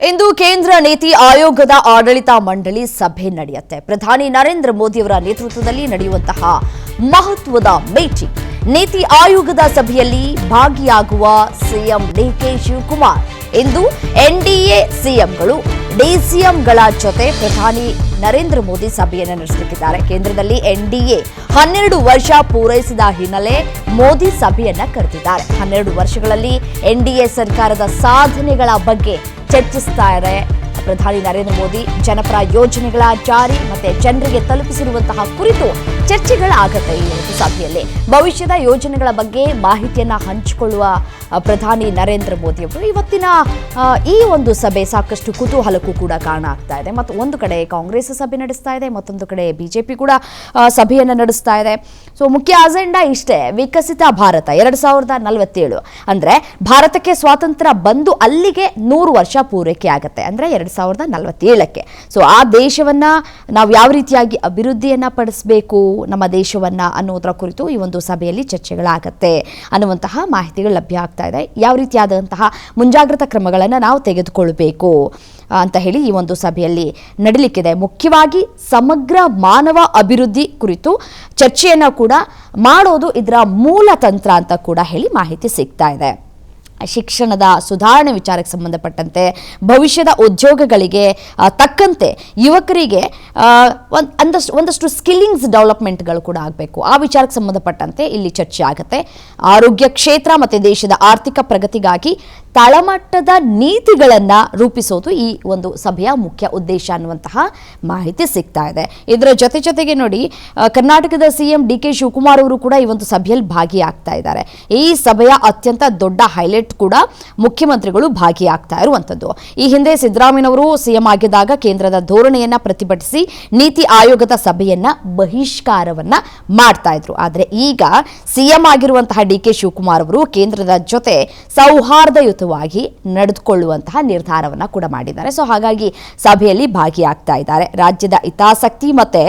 ಇಂದು ಕೇಂದ್ರ ನೀತಿ ಆಯೋಗದ ಆಡಳಿತ ಮಂಡಳಿ ಸಭೆ ನಡೆಯುತ್ತೆ. ಪ್ರಧಾನಿ ನರೇಂದ್ರ ಮೋದಿಯವರ ನೇತೃತ್ವದಲ್ಲಿ ನಡೆಯುವಂತಹ ಮಹತ್ವದ ಮೀಟಿಂಗ್. ನೀತಿ ಆಯೋಗದ ಸಭೆಯಲ್ಲಿ ಭಾಗಿಯಾಗುವ ಸಿಎಂ ಡಿಕೆ ಶಿವಕುಮಾರ್ ಇಂದು ಎನ್ಡಿಎ ಸಿಎಂಗಳು ಡಿಸಿಎಂಗಳ ಜೊತೆ ಪ್ರಧಾನಿ ನರೇಂದ್ರ ಮೋದಿ ಸಭೆಯನ್ನು ನಡೆಸಲಿದ್ದಾರೆ. ಕೇಂದ್ರದಲ್ಲಿ ಎನ್ಡಿಎ 12 ವರ್ಷ ಪೂರೈಸಿದ ಹಿನ್ನೆಲೆ ಮೋದಿ ಸಭೆಯನ್ನ ಕರೆದಿದ್ದಾರೆ. 12 ವರ್ಷಗಳಲ್ಲಿ ಎನ್ಡಿಎ ಸರ್ಕಾರದ ಸಾಧನೆಗಳ ಬಗ್ಗೆ ಚರ್ಚಿಸುತ್ತಾರೆ ಪ್ರಧಾನಿ ನರೇಂದ್ರ ಮೋದಿ. ಜನಪರ ಯೋಜನೆಗಳ ಜಾರಿ ಮತ್ತೆ ಜನರಿಗೆ ತಲುಪಿಸಿರುವಂತಹ ಕುರಿತು ಚರ್ಚೆಗಳಾಗುತ್ತೆ ಈ ಒಂದು ಸಭೆಯಲ್ಲಿ. ಭವಿಷ್ಯದ ಯೋಜನೆಗಳ ಬಗ್ಗೆ ಮಾಹಿತಿಯನ್ನ ಹಂಚಿಕೊಳ್ಳುವ ಪ್ರಧಾನಿ ನರೇಂದ್ರ ಮೋದಿ ಅವರು ಇವತ್ತಿನ ಈ ಒಂದು ಸಭೆ ಸಾಕಷ್ಟು ಕುತೂಹಲಕ್ಕೂ ಕೂಡ ಕಾರಣ ಆಗ್ತಾ ಇದೆ. ಮತ್ತು ಒಂದು ಕಡೆ ಕಾಂಗ್ರೆಸ್ ಸಭೆ ನಡೆಸ್ತಾ ಇದೆ, ಮತ್ತೊಂದು ಕಡೆ ಬಿಜೆಪಿ ಕೂಡ ಸಭೆಯನ್ನು ನಡೆಸ್ತಾ ಇದೆ. ಸೊ ಮುಖ್ಯ ಅಜೆಂಡಾ ಇಷ್ಟೇ, ವಿಕಸಿತ ಭಾರತ 2047. ಅಂದ್ರೆ ಭಾರತಕ್ಕೆ ಸ್ವಾತಂತ್ರ್ಯ ಬಂದು ಅಲ್ಲಿಗೆ 100 ವರ್ಷ ಪೂರೈಕೆ ಆಗುತ್ತೆ, ಅಂದ್ರೆ 2047ಕ್ಕೆ. ಸೊ ಆ ದೇಶವನ್ನ ನಾವು ಯಾವ ರೀತಿಯಾಗಿ ಅಭಿವೃದ್ಧಿಯನ್ನ ಪಡಿಸಬೇಕು ನಮ್ಮ ದೇಶವನ್ನ ಅನ್ನೋದರ ಕುರಿತು ಈ ಒಂದು ಸಭೆಯಲ್ಲಿ ಚರ್ಚೆಗಳಾಗತ್ತೆ ಅನ್ನುವಂತಹ ಮಾಹಿತಿಗಳು ಲಭ್ಯ ಆಗ್ತಾ ಇದೆ. ಯಾವ ರೀತಿಯಾದಂತಹ ಮುಂಜಾಗ್ರತಾ ಕ್ರಮಗಳನ್ನು ನಾವು ತೆಗೆದುಕೊಳ್ಳಬೇಕು ಅಂತ ಹೇಳಿ ಈ ಒಂದು ಸಭೆಯಲ್ಲಿ ನಡೀಲಿಕ್ಕಿದೆ. ಮುಖ್ಯವಾಗಿ ಸಮಗ್ರ ಮಾನವ ಅಭಿವೃದ್ಧಿ ಕುರಿತು ಚರ್ಚೆಯನ್ನ ಕೂಡ ಮಾಡೋದು ಇದರ ಮೂಲ ತಂತ್ರ ಅಂತ ಕೂಡ ಹೇಳಿ ಮಾಹಿತಿ ಸಿಗ್ತಾ ಇದೆ. ಶಿಕ್ಷಣದ ಸುಧಾರಣೆ ವಿಚಾರಕ್ಕೆ ಸಂಬಂಧಪಟ್ಟಂತೆ ಭವಿಷ್ಯದ ಉದ್ಯೋಗಗಳಿಗೆ ತಕ್ಕಂತೆ ಯುವಕರಿಗೆ ಒಂದಷ್ಟು ಸ್ಕಿಲ್ಲಿಂಗ್ಸ್ ಡೆವಲಪ್ಮೆಂಟ್ಗಳು ಕೂಡ ಆಗಬೇಕು. ಆ ವಿಚಾರಕ್ಕೆ ಸಂಬಂಧಪಟ್ಟಂತೆ ಇಲ್ಲಿ ಚರ್ಚೆ ಆಗುತ್ತೆ. ಆರೋಗ್ಯ ಕ್ಷೇತ್ರ ಮತ್ತು ದೇಶದ ಆರ್ಥಿಕ ಪ್ರಗತಿಗಾಗಿ ತಳಮಟ್ಟದ ನೀತಿಗಳನ್ನು ರೂಪಿಸೋದು ಈ ಒಂದು ಸಭೆಯ ಮುಖ್ಯ ಉದ್ದೇಶ ಅನ್ನುವಂತಹ ಮಾಹಿತಿ ಸಿಗ್ತಾ ಇದೆ. ಇದರ ಜೊತೆಗೆ ನೋಡಿ, ಕರ್ನಾಟಕದ ಸಿಎಂ ಡಿಕೆ ಶಿವಕುಮಾರ್ ಅವರು ಕೂಡ ಈ ಒಂದು ಸಭೆಯಲ್ಲಿ ಭಾಗಿಯಾಗ್ತಾ ಇದ್ದಾರೆ. ಈ ಸಭೆಯ ಅತ್ಯಂತ ದೊಡ್ಡ ಹೈಲೈಟ್ ಕೂಡ ಮುಖ್ಯಮಂತ್ರಿಗಳು ಭಾಗಿಯಾಗ್ತಾ ಇರುವಂತದ್ದು. ಈ ಹಿಂದೆ ಸಿದ್ದರಾಮಯ್ಯನವರು ಸಿಎಂ ಆಗಿದ್ದಾಗ ಕೇಂದ್ರದ ಧೋರಣೆಯನ್ನ ಪ್ರತಿಭಟಿಸಿ ನೀತಿ ಆಯೋಗದ ಸಭೆಯನ್ನ ಬಹಿಷ್ಕಾರವನ್ನ ಮಾಡ್ತಾ ಇದ್ರು. ಆದ್ರೆ ಈಗ ಸಿಎಂ ಆಗಿರುವಂತಹ ಡಿಕೆ ಶಿವಕುಮಾರ್ ಅವರು ಕೇಂದ್ರದ ಜೊತೆ ಸೌಹಾರ್ದಯುತವಾಗಿ ನಡೆದುಕೊಳ್ಳುವಂತಹ ನಿರ್ಧಾರವನ್ನ ಕೂಡ ಮಾಡಿದ್ದಾರೆ. ಸೊ ಹಾಗಾಗಿ ಸಭೆಯಲ್ಲಿ ಭಾಗಿಯಾಗ್ತಾ ಇದ್ದಾರೆ. ರಾಜ್ಯದ ಹಿತಾಸಕ್ತಿ ಮತ್ತೆ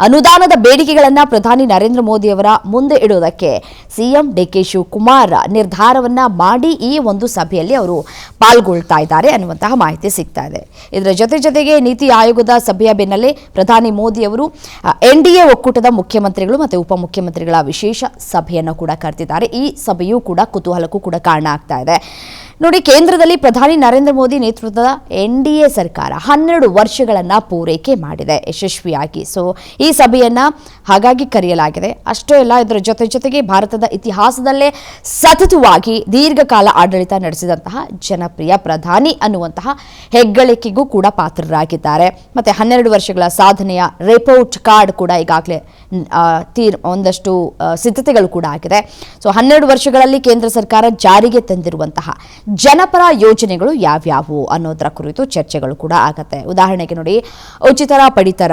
ಅನುದಾನದ ಬೇಡಿಕೆಗಳನ್ನ ಪ್ರಧಾನಿ ನರೇಂದ್ರ ಮೋದಿ ಅವರ ಮುಂದೆ ಇಡೋದಕ್ಕೆ ಸಿಎಂ ಡಿಕೆ ಶಿವಕುಮಾರ್ ನಿರ್ಧಾರವನ್ನ ಮಾಡಿ ಈ ಒಂದು ಸಭೆಯಲ್ಲಿ ಅವರು ಪಾಲ್ಗೊಳ್ತಾ ಇದ್ದಾರೆ ಅನ್ನುವಂತಹ ಮಾಹಿತಿ ಸಿಗ್ತಾ ಇದೆ. ಇದರ ಜೊತೆಗೆ ನೀತಿ ಆಯೋಗದ ಸಭೆಯ ಬೆನ್ನಲ್ಲೇ ಪ್ರಧಾನಿ ಮೋದಿ ಅವರು ಎನ್ಡಿಎ ಒಕ್ಕೂಟದ ಮುಖ್ಯಮಂತ್ರಿಗಳು ಮತ್ತು ಉಪಮುಖ್ಯಮಂತ್ರಿಗಳ ವಿಶೇಷ ಸಭೆಯನ್ನು ಕೂಡ ಕರೆದಿದ್ದಾರೆ. ಈ ಸಭೆಯೂ ಕೂಡ ಕುತೂಹಲಕ್ಕೂ ಕೂಡ ಕಾರಣ ಆಗ್ತಾ ಇದೆ. ನೋಡಿ, ಕೇಂದ್ರದಲ್ಲಿ ಪ್ರಧಾನಿ ನರೇಂದ್ರ ಮೋದಿ ನೇತೃತ್ವದ ಎನ್ಡಿಎ ಸರ್ಕಾರ 12 ವರ್ಷಗಳನ್ನ ಪೂರೈಕೆ ಮಾಡಿದೆ ಯಶಸ್ವಿಯಾಗಿ. ಸೊ ಈ ಸಭೆಯನ್ನ ಹಾಗಾಗಿ ಕರೆಯಲಾಗಿದೆ. ಅಷ್ಟೇ ಅಲ್ಲ, ಇದರ ಜೊತೆಗೆ ಭಾರತದ ಇತಿಹಾಸದಲ್ಲೇ ಸತತವಾಗಿ ದೀರ್ಘಕಾಲ ಆಡಳಿತ ನಡೆಸಿದಂತಹ ಜನಪ್ರಿಯ ಪ್ರಧಾನಿ ಅನ್ನುವಂತಹ ಹೆಗ್ಗಳಿಕೆಗೂ ಕೂಡ ಪಾತ್ರರಾಗಿದ್ದಾರೆ. ಮತ್ತೆ 12 ವರ್ಷಗಳ ಸಾಧನೆಯ ರಿಪೋರ್ಟ್ ಕಾರ್ಡ್ ಕೂಡ ಈಗಾಗಲೇ ಒಂದಷ್ಟು ಸಿದ್ಧತೆಗಳು ಕೂಡ ಆಗಿದೆ. ಸೊ 12 ವರ್ಷಗಳಲ್ಲಿ ಕೇಂದ್ರ ಸರ್ಕಾರ ಜಾರಿಗೆ ತಂದಿರುವಂತಹ ಜನಪರ ಯೋಜನೆಗಳು ಯಾವ್ಯಾವು ಅನ್ನೋದರ ಕುರಿತು ಚರ್ಚೆಗಳು ಕೂಡ ಆಗತ್ತೆ. ಉದಾಹರಣೆಗೆ ನೋಡಿ, ಉಚಿತರ ಪಡಿತರ,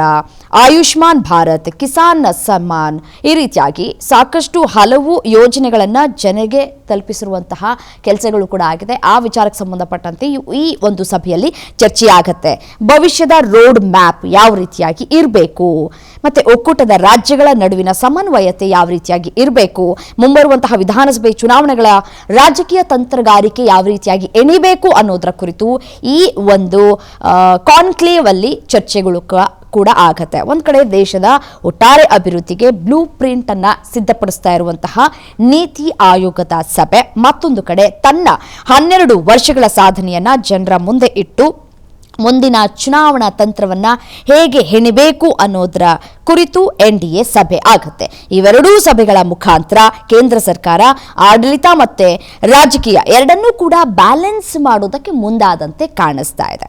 ಆಯುಷ್ಮಾನ್ ಭಾರತ್, ಕಿಸಾನ್ ಸಮ್ಮಾನ್, ಈ ರೀತಿಯಾಗಿ ಸಾಕಷ್ಟು ಹಲವು ಯೋಜನೆಗಳನ್ನ ಜನರಿಗೆ ತಲುಪಿಸಿರುವಂತಹ ಕೆಲಸಗಳು ಕೂಡ ಆಗಿದೆ. ಆ ವಿಚಾರಕ್ಕೆ ಸಂಬಂಧಪಟ್ಟಂತೆ ಈ ಒಂದು ಸಭೆಯಲ್ಲಿ ಚರ್ಚೆ ಆಗತ್ತೆ. ಭವಿಷ್ಯದ ರೋಡ್ ಮ್ಯಾಪ್ ಯಾವ ರೀತಿಯಾಗಿ ಇರಬೇಕು, ಮತ್ತೆ ಒಕ್ಕೂಟದ ರಾಜ್ಯಗಳ ನಡುವಿನ ಸಮನ್ವಯತೆ ಯಾವ ರೀತಿಯಾಗಿ ಇರಬೇಕು, ಮುಂಬರುವಂತಹ ವಿಧಾನಸಭೆ ಚುನಾವಣೆಗಳ ರಾಜಕೀಯ ತಂತ್ರಗಾರಿಕೆ ಯಾವ ರೀತಿಯಾಗಿ ಎಣಿಬೇಕು ಅನ್ನೋದರ ಕುರಿತು ಈ ಒಂದು ಕಾನ್ಕ್ಲೇವ್ ಅಲ್ಲಿ ಚರ್ಚೆಗಳು ಕೂಡ ಆಗತ್ತೆ. ಒಂದ್ ಕಡೆ ದೇಶದ ಒಟ್ಟಾರೆ ಅಭಿವೃದ್ಧಿಗೆ ಬ್ಲೂ ಪ್ರಿಂಟ್ ಅನ್ನ ಸಿದ್ಧಪಡಿಸ್ತಾ ಇರುವಂತಹ ನೀತಿ ಆಯೋಗದ ಸಭೆ, ಮತ್ತೊಂದು ಕಡೆ ತನ್ನ 12 ವರ್ಷಗಳ ಸಾಧನೆಯನ್ನ ಜನರ ಮುಂದೆ ಇಟ್ಟು ಮುಂದಿನ ಚುನಾವಣಾ ತಂತ್ರವನ್ನ ಹೇಗೆ ಹೆಣಿಬೇಕು ಅನ್ನೋದರ ಕುರಿತು ಎನ್ಡಿಎ ಸಭೆ ಆಗುತ್ತೆ. ಇವೆರಡೂ ಸಭೆಗಳ ಮುಖಾಂತರ ಕೇಂದ್ರ ಸರ್ಕಾರ ಆಡಳಿತ ಮತ್ತೆ ರಾಜಕೀಯ ಎರಡನ್ನೂ ಕೂಡ ಬ್ಯಾಲೆನ್ಸ್ ಮಾಡೋದಕ್ಕೆ ಮುಂದಾದಂತೆ ಕಾಣಿಸ್ತಾ ಇದೆ.